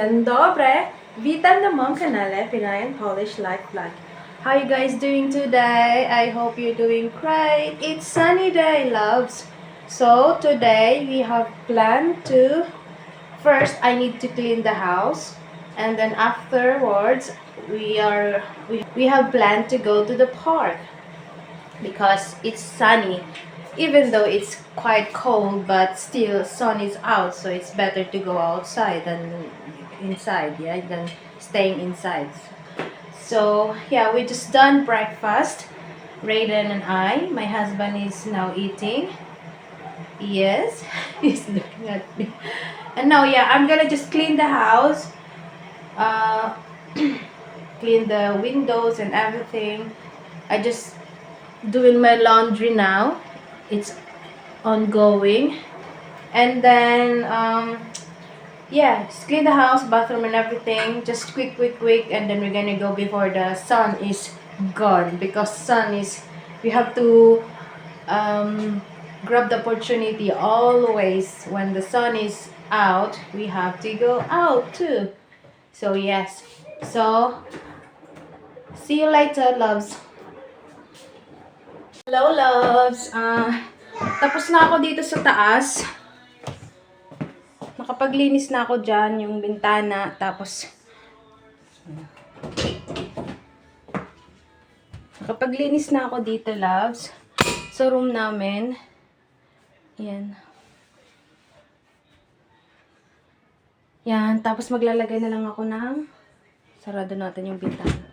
Dzień dobry! Witam na moim kanale Pinayan Polish Life Vlog. How you guys doing today? I hope you're doing great. It's sunny day, loves. So today we have planned to first I need to clean the house, and then afterwards we have planned to go to the park because it's sunny. Even though it's quite cold, but still sun is out, so it's better to go outside than inside, yeah, than staying inside. So yeah, we just done breakfast. Raiden and I. My husband is now eating. Yes, he's looking at me. And now, yeah, I'm gonna just clean the house, uh, clean the windows and everything. I just doing my laundry now. It's ongoing. And then, yeah, just clean the house, bathroom and everything. Just quick. And then we're gonna go before the sun is gone. Because we have to grab the opportunity always. When the sun is out, we have to go out too. So, yes. So, see you later, loves. Hello, loves. Tapos na ako dito sa taas. Nakapaglinis na ako dyan, yung bintana. Tapos, nakapaglinis na ako dito, loves. Sa room namin. Yan. Yan. Tapos maglalagay na lang ako ng, sarado natin yung bintana.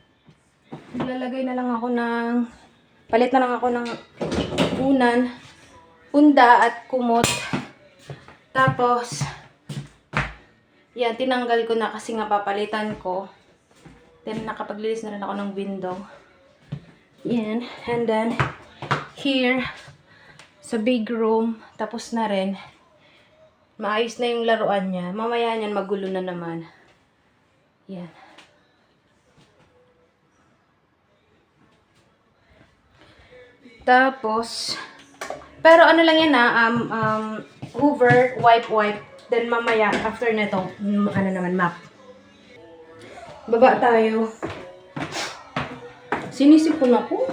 Maglalagay na lang ako ng, palit na lang ako ng punda at kumot. Tapos, yan, tinanggal ko na kasi nga papalitan ko. Then, nakapaglinis na rin ako ng window. Yan. And then, here, sa big room, tapos na rin. Maayos na yung laruan niya. Mamaya niyan, magulo na naman. Yan. Tapos, pero ano lang yan Hoover, wipe. Then mamaya, after nito, ano naman, map. Baba tayo. Sinisipon ako.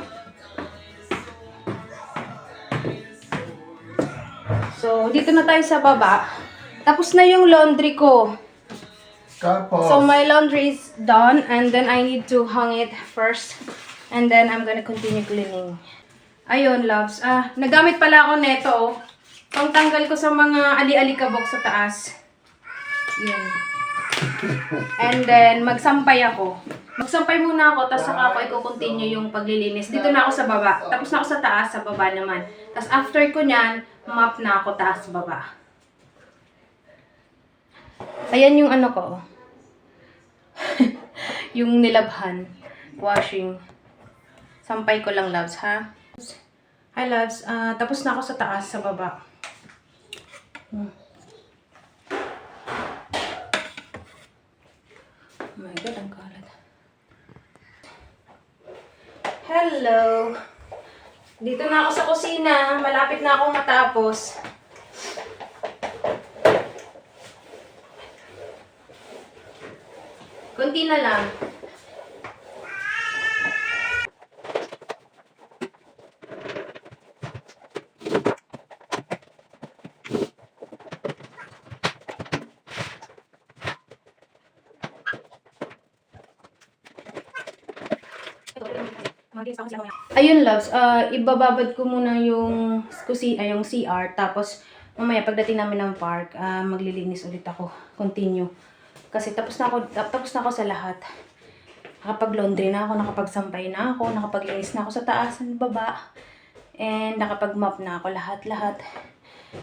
So, dito na tayo sa baba. Tapos na yung laundry ko. So, my laundry is done. And then, I need to hang it first. And then, I'm gonna continue cleaning. Ayun, loves. Nagamit pala ako neto, oh. Pangtanggal ko sa mga ali-alikabok sa taas. Yan. And then, magsampay ako. Magsampay muna ako, tapos saka ako i-continue yung paglilinis. Dito na ako sa baba. Tapos na ako sa taas, sa baba naman. Tapos after ko nyan, map na ako taas, baba. Ayan yung ano ko. Yung nilabhan. Washing. Sampay ko lang, loves, ha? Hi, loves. Tapos na ako sa taas, sa baba. Oh my God, ang kalat. Hello! Dito na ako sa kusina. Malapit na akong matapos. Kunti na lang. Ayun, loves, ibababad ko muna yung CR, tapos mamaya pagdating namin ng park, maglilinis ulit ako, continue. Kasi tapos na ako sa lahat. Nakapag-laundry na ako, nakapagsampay na ako, nakapaglinis na ako sa taas at baba, and nakapag-mop na ako lahat.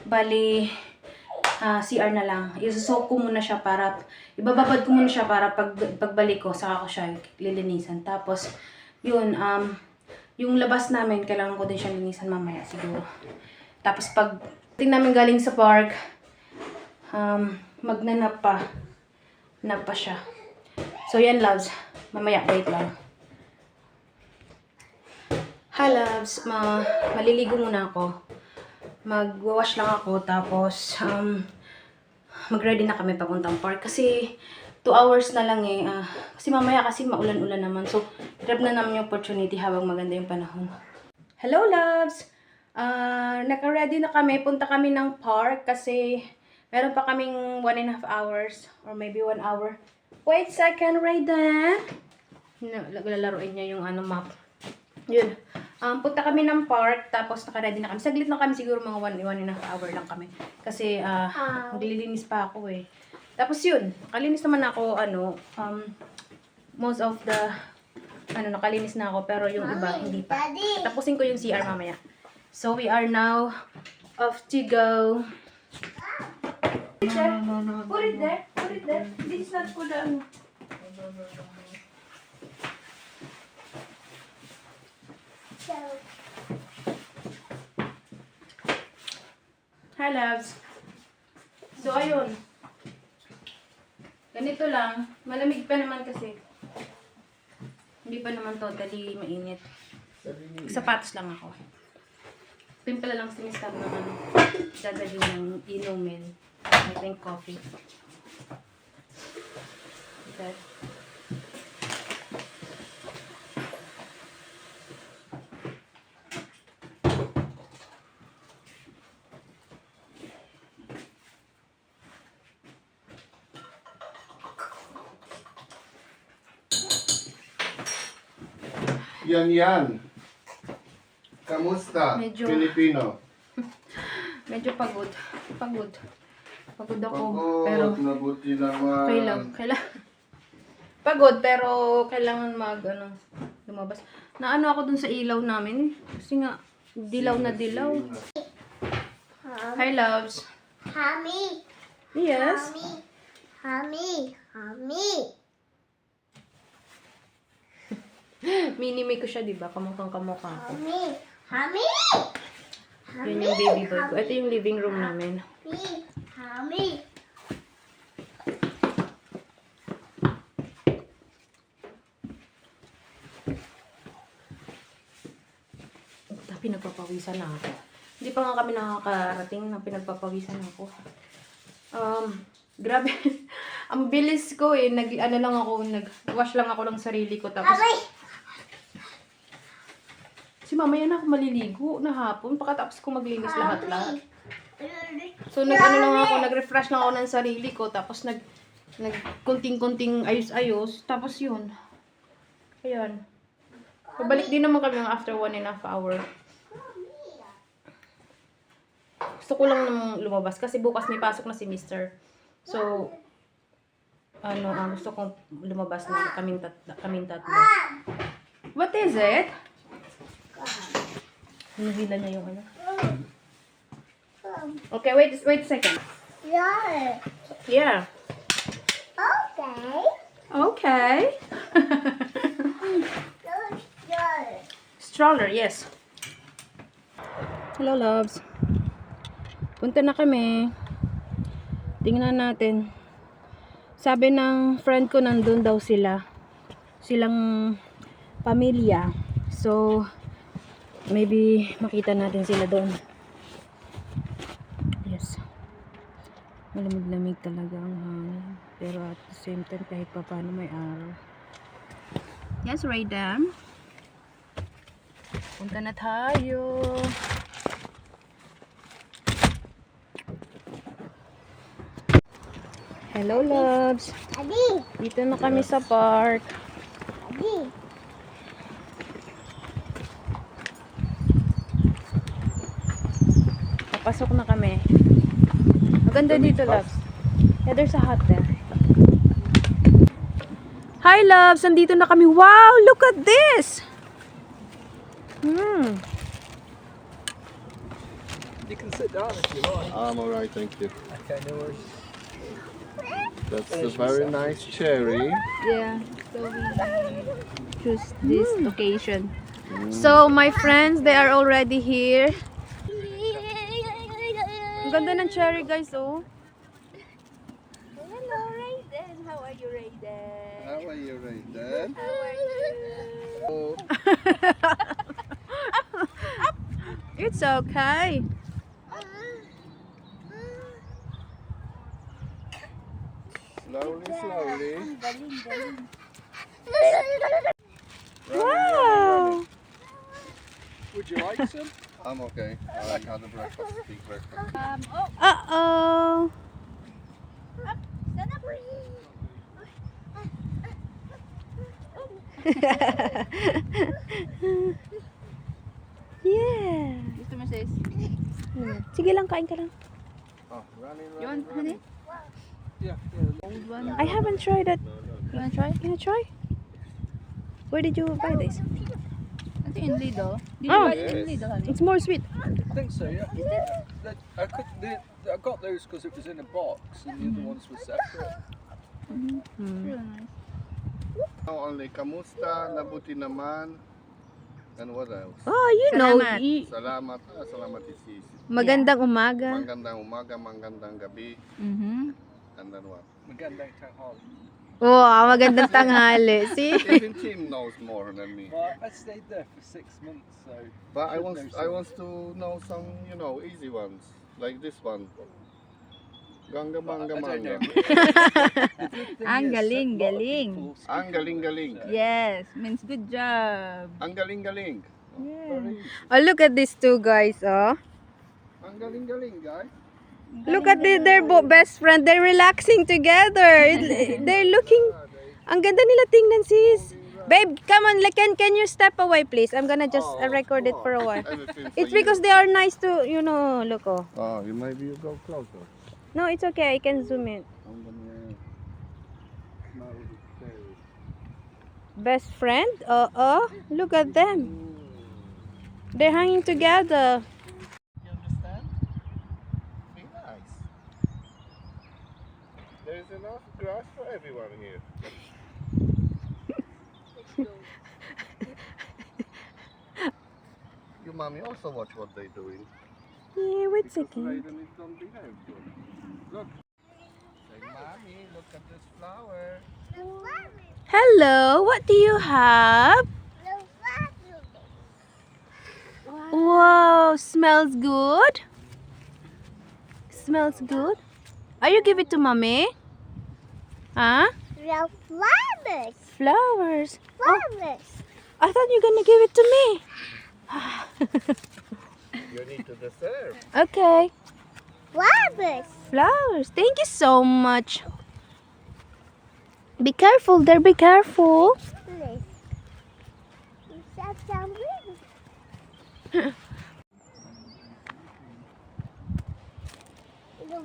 Bali, CR na lang. Isusok ko muna siya para, ibababad ko muna siya para pagbalik ko, saka ko siya lilinisan. Tapos, yun, yung labas namin, kailangan ko din siya linisan mamaya siguro. Tapos pag tingnan namin galing sa park, magnanap pa. Nap pa siya. So yan, loves. Mamaya, wait lang. Hi, loves. Maliligo muna ako. Mag-wash lang ako. Tapos, mag-ready na kami papuntang park. Kasi, 2 hours na lang eh. Kasi mamaya kasi maulan-ulan naman. So, grab na namin yung opportunity habang maganda yung panahon. Hello, loves! Naka-ready na kami. Punta kami ng park kasi meron pa kaming 1.5 hours or maybe 1 hour. Wait second, Raiden. Lalaroin niya yung map. Yun. Punta kami ng park, tapos naka-ready na kami. Saglit lang kami, siguro mga 1.5 hour lang kami. Kasi, maglilinis pa ako eh. Tapos yun, nakalinis naman ako, most of the, nakalinis na ako, pero yung iba, hindi pa. Tapusin ko yung CR mamaya. So, we are now off to go. Put it there. Put it there. This is not for the, Hi, loves. So, ayun. Ganito lang. Malamig pa naman kasi. Hindi pa naman totally mainit. Sapatos lang ako. Pimple lang sinistab ng dadalhin ng inumin. I think coffee. Okay. Yan. Kamusta? Medyo- Pilipino. Medyo pagod. Pagod ako. Pagod, Pero mabuti naman. kailangan. Pagod pero kailangan lumabas. Naano ako dun sa ilaw namin. Kasi nga, dilaw na dilaw. Hi, loves. Mommy, Yes. mommy. Minimi ko siya, diba? Kamukhang kamukha ko. Mommy. Yun yung baby boy ko. Ito yung living room namin. Mommy. Pinagpapawisan na ako. Hindi pa nga kami nakakarating na pinagpapawisan ako. Grabe. Ang bilis ko eh. Nag-wash lang ako ng sarili ko. Tapos, si mamaya na ako maliligo na hapon. Pagkatapos ko maglinis lahat-lahat. So, nag-refresh lang ako ng sarili ko. Tapos, kunting-kunting ayos-ayos. Tapos, yun. Ayan. Pabalik din naman kami after 1.5 hour. Gusto ko lang namang lumabas kasi bukas may pasok na si Mr. So, gusto kong lumabas na kaming tatlo. What is it? Hinihila niya yung Okay, wait a second. Yeah. Okay. Okay. Stroller, yes. Hello, loves. Punta na kami. Tingnan natin. Sabi ng friend ko nandun daw sila. Silang pamilya. So, maybe makita natin sila doon. Yes. Malamig-lamig talaga ang hangin. Pero at the same time, kahit pa paano may araw. Yes, Raiden. Punta na tayo. Hello, loves. Daddy. Dito na kami sa park. Daddy. Papasok na kami. Maganda dito, loves. Yeah, there's a hut there. Hi, loves! Nandito na kami. Wow! Look at this! You can sit down if you like. I'm alright, thank you. Okay, no worries. That's a very nice cherry. Yeah. So we choose this occasion. So, my friends, they are already here. Ang ganda ng cherry, guys, oh. Hello, Raiden. How are you, Raiden? How are you, Raiden? How are you? It's okay. Slowly, slowly. galing, galing. Wow! Would you like some? I'm okay. I had a breakfast, big breakfast. Uh-oh. Sana po. Yeah. Gusto mo sis? Sige lang, kain ka lang. Oh, running, You running, want honey? Yeah. Old one? I haven't tried it. You want to try? Can I try? Where did you buy this? I think in Lidl. Did Oh. you buy it in Yes. Lidl, honey? It's more sweet. I think so, yeah. I got those because it was in a box and the other ones were separate. Really nice. Now only kamusta, nabuti naman, and what else? Oh, you know. Salamat. Salamat, salamat isis. Magandang umaga. Magandang umaga, magandang gabi, Mm-hmm. and then what? Magandang Tanghal. Wow, magandang tanghali. See? Even Tim knows more than me. Well, I stayed there for 6 months, so. But I should want, know I some. want to know some, you know, easy ones, like this one. Ganga manga I don't manga. know. The good thing Ang is, galing, a lot of galing. people speak Ang galing galing. Yes, means good job. Ang galing galing. Very easy. Oh, look at these two guys, oh. Ang galing galing, guys. Look at their best friend. They're relaxing together. They're looking. Ang ganda nila tingnan, sis. Babe, come on. Like, can you step away, please? I'm gonna just record it for a while. Everything for It's you. because they are nice to, you know, look, oh. Oh, you maybe you go closer. No, it's okay. I can zoom in. I'm gonna smell the cherry. Best friend? Look at them. They're hanging together. You understand? Be nice. There's enough grass for everyone here. Your mommy also watch what they're doing. Yeah, wait a Because second. Raiden is don't behave good. Look. Say, mommy, look at this flower. Hello, what do you have? Wow, smells good. Smells good. Are you give it to mommy? Huh? The flowers. Flowers. Flowers. I thought you were gonna give it to me. You need to deserve. Okay. Flowers. Flowers. Thank you so much. Be careful there, be careful. Please. You said something.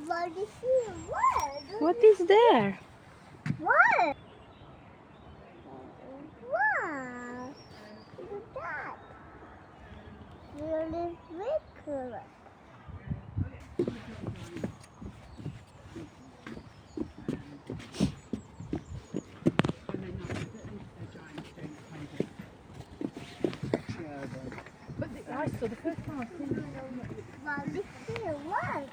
What is here? What? What is there? What? Wow. Look at that. Really big color. What is here? What?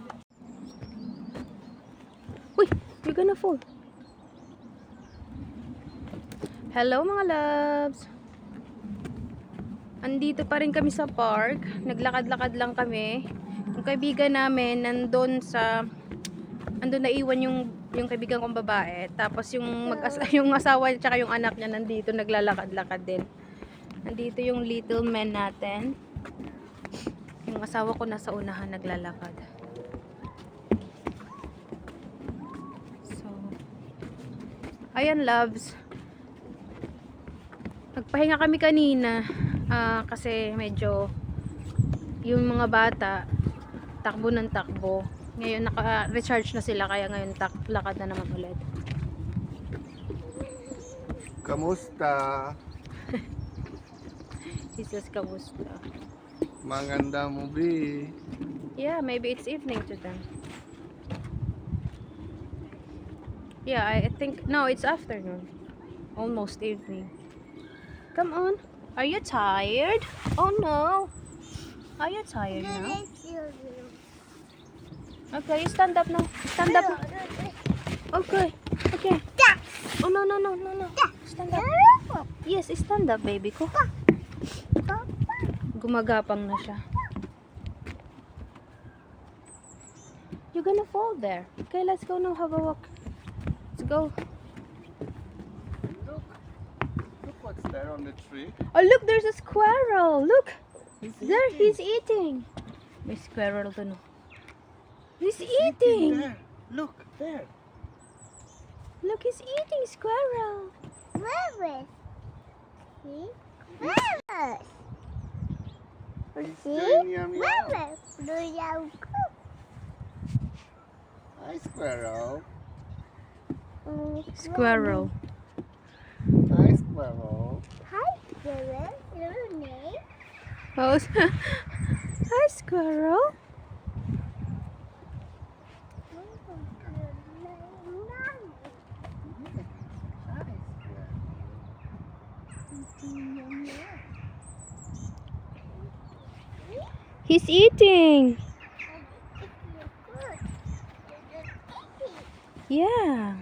Uy, you're gonna fall. Hello mga loves. Andito pa rin kami sa park. Naglakad-lakad lang kami. Yung kaibigan namin andun naiwan yung kaibigan kong babae. Tapos yung asawa tsaka yung anak niya nandito naglalakad-lakad din. Nandito yung little man natin. Yung asawa ko nasa unahan naglalakad. So, ayan loves. Nagpahinga kami kanina kasi medyo yung mga bata takbo ng takbo. Ngayon naka-recharge na sila kaya ngayon lakad na naman ulit. Kamusta? Jesus, kamusta? Maganda mo, Bi. Yeah, maybe it's evening to them. Yeah, I think no, it's afternoon. Almost evening. Come on. Are you tired? Oh no. Are you tired now? Okay, stand up now. Stand up. Okay. Okay. Oh no. Stand up. Yes, stand up, baby ko. Gumagapang na siya. You're gonna fall there. Okay, let's go now. Have a walk. Let's go. There on the tree. Oh, look, there's a squirrel. Look, He's there eating. he's eating. May squirrel to no. He's He's eating. there. Look, there. Look, he's eating squirrel. Where is? See? Where is? He's See? doing yum yum. Where is? Do you cook? Hi, squirrel. Squirrel. Hi, squirrel. Hi, squirrel. Your name? Oh, hi, squirrel. He's eating. Yeah.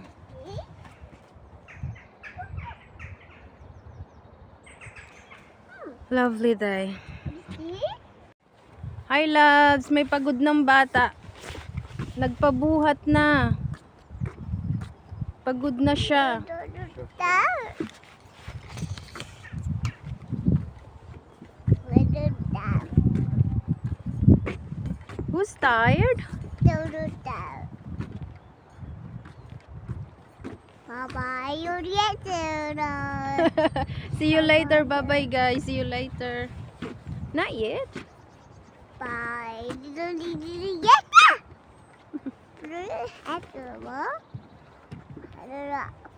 Lovely day. Hi, loves. May pagod ng bata. Nagpabuhat na. Pagod na siya. Who's tired? Bye-bye, you later. See you later. Bye-bye, guys. See you later. Not yet. Bye.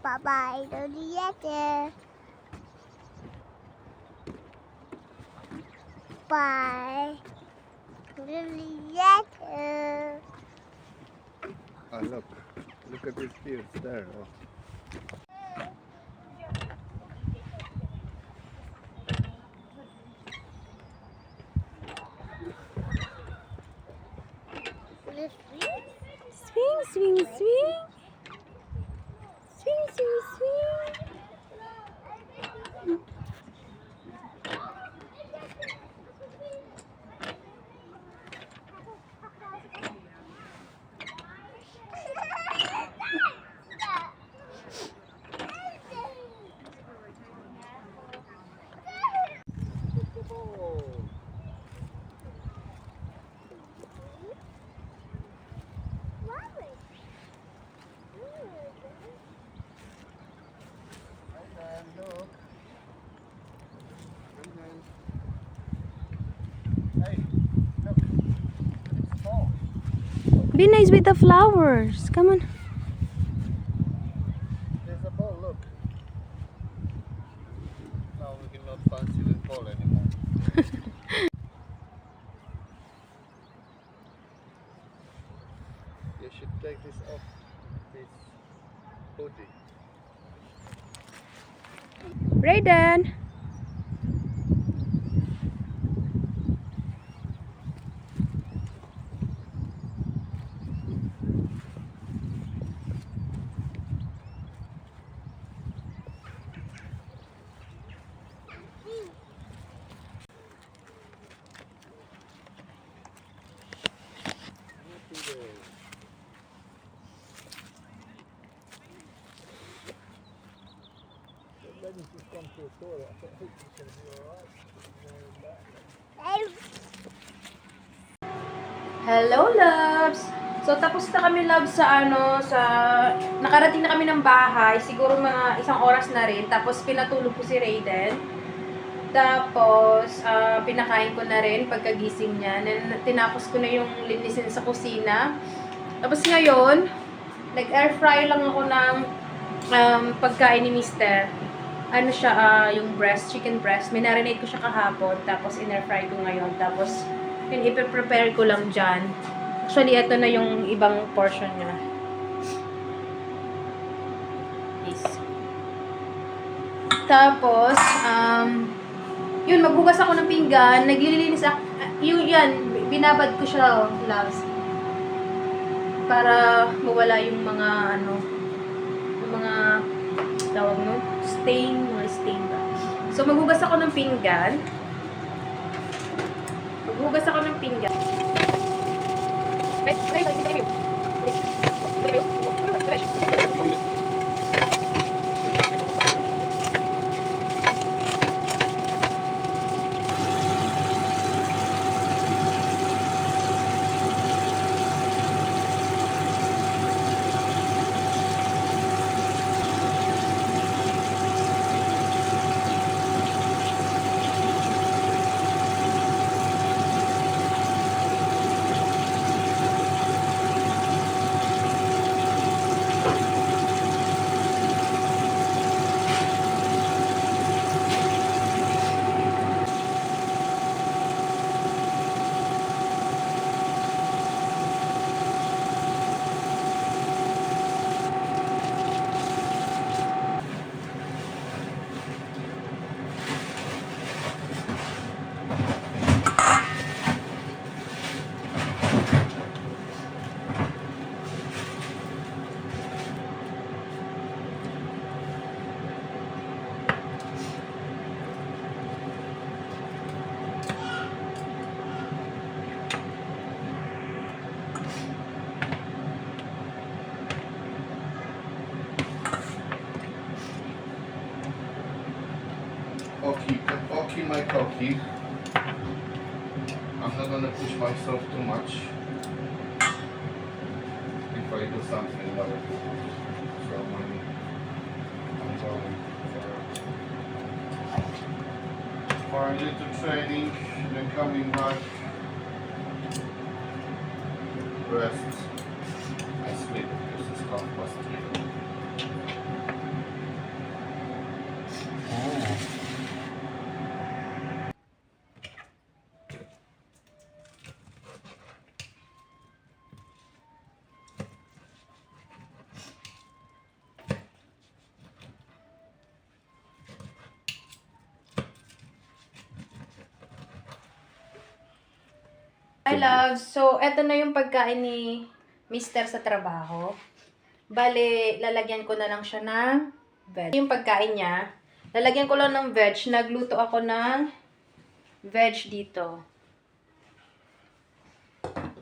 Bye-bye, later. Bye. Later. Oh, look. Look at these fields there. Oh. Swing, swing, swing. Swing, swing, swing. Look. Hey, look. It's fall. Be nice with the flowers. Come on. There's a ball, look. Now we cannot fancy the ball anymore. You should take this off this hoodie. Raiden. Hello, loves! So, tapos na kami, loves, nakarating na kami ng bahay, siguro mga isang oras na rin, tapos pinatulog ko si Raiden. Tapos, pinakain ko na rin pagkagising niya, tinapos ko na yung linisin sa kusina. Tapos ngayon, nag-air fry lang ako ng pagkain ni Mister. Ano siya, yung chicken breast, minarinate ko siya kahapon, tapos in-air fry ko ngayon, tapos yun, ipe-prepare ko lang dyan. Actually, ito na yung ibang portion niya. This. Tapos, yun, maghugas ako ng pinggan, naglilinis ako, binabad ko siya, loves. Para mawala yung mga, yung mga, tawag no? Stain ba? So, maghugas ako ng pinggan. Maghugas ako ng pinggan. in my cocky. I'm not gonna push myself too much if I do something like so when I'm going for a little training, then coming back, rest, and sleep because it's 3:30. Hi, love. So, eto na yung pagkain ni Mister sa trabaho. Bale, lalagyan ko na lang siya ng veg. Yung pagkain niya, lalagyan ko lang ng veg. Nagluto ako ng veg dito.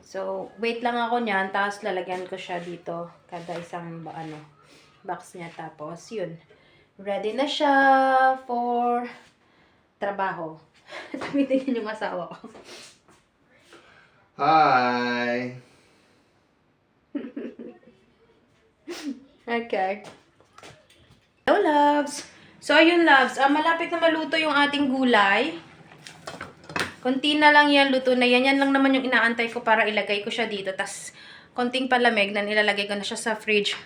So, wait lang ako niyan. Tapos, lalagyan ko siya dito. Kada isang, box niya. Tapos, yun. Ready na siya for trabaho. Tumitingin yung asawa ko. Hi. Okay. Hello, loves. So, ayun, loves. Malapit na maluto yung ating gulay. Konti na lang yan, luto na yan. Yan lang naman yung inaantay ko para ilagay ko siya dito. Tas, konting palamig na nilalagay ko na siya sa fridge.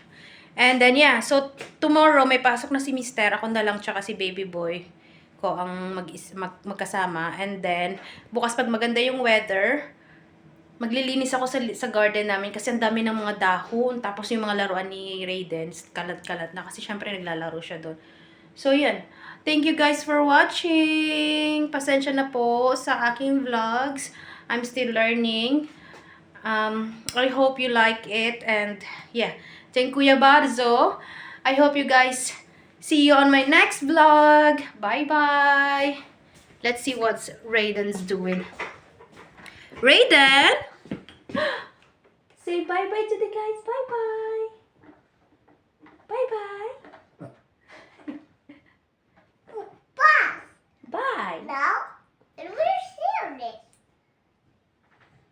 And then, yeah. So, tomorrow, may pasok na si Mister. Ako na lang tsaka si baby boy ko ang magkasama. And then, bukas pag maganda yung weather, maglilinis ako sa garden namin kasi ang dami ng mga dahon. Tapos yung mga laruan ni Raiden, kalat-kalat na kasi syempre naglalaro siya doon. So, yan. Thank you guys for watching. Pasensya na po sa aking vlogs. I'm still learning. I hope you like it. And, yeah. Dziękuję bardzo. I hope you guys see you on my next vlog. Bye-bye. Let's see what Raiden's doing. Raiden! Say bye-bye to the guys. Bye-bye. Bye-bye. Bye. Bye. Now, and we're serious.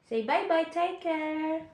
Say bye-bye. Take care.